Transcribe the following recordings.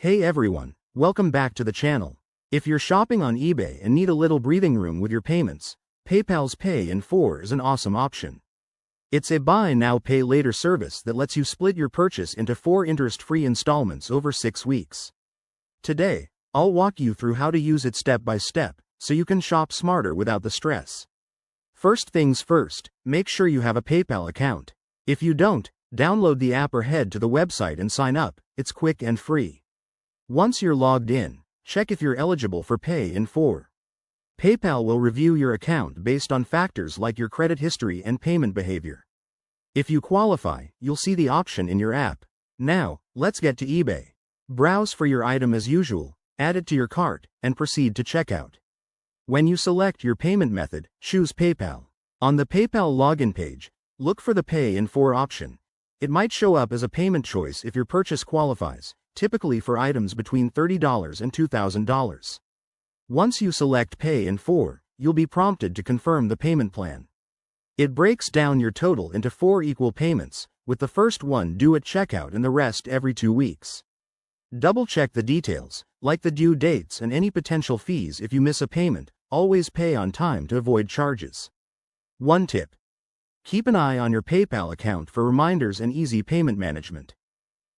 Hey everyone, welcome back to the channel. If you're shopping on eBay and need a little breathing room with your payments, PayPal's Pay in 4 is an awesome option. It's a buy now pay later service that lets you split your purchase into 4 interest-free installments over 6 weeks. Today, I'll walk you through how to use it step by step, so you can shop smarter without the stress. First things first, make sure you have a PayPal account. If you don't, download the app or head to the website and sign up. It's quick and free. Once you're logged in, check if you're eligible for Pay in 4. PayPal will review your account based on factors like your credit history and payment behavior. If you qualify, you'll see the option in your app. Now, let's get to eBay. Browse for your item as usual, add it to your cart, and proceed to checkout. When you select your payment method, choose PayPal. On the PayPal login page, look for the Pay in 4 option. It might show up as a payment choice if your purchase qualifies, typically for items between $30 and $2,000. Once you select Pay in 4, you'll be prompted to confirm the payment plan. It breaks down your total into 4 equal payments, with the first one due at checkout and the rest every 2 weeks. Double-check the details, like the due dates and any potential fees if you miss a payment. Always pay on time to avoid charges. One tip: keep an eye on your PayPal account for reminders and easy payment management.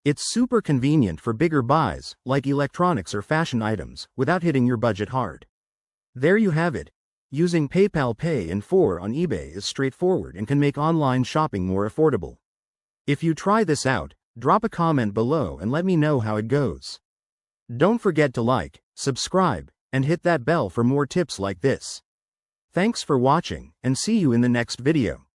It's super convenient for bigger buys, like electronics or fashion items, without hitting your budget hard. There you have it. Using PayPal Pay in 4 on eBay is straightforward and can make online shopping more affordable. If you try this out, drop a comment below and let me know how it goes. Don't forget to like, subscribe, and hit that bell for more tips like this. Thanks for watching, and see you in the next video.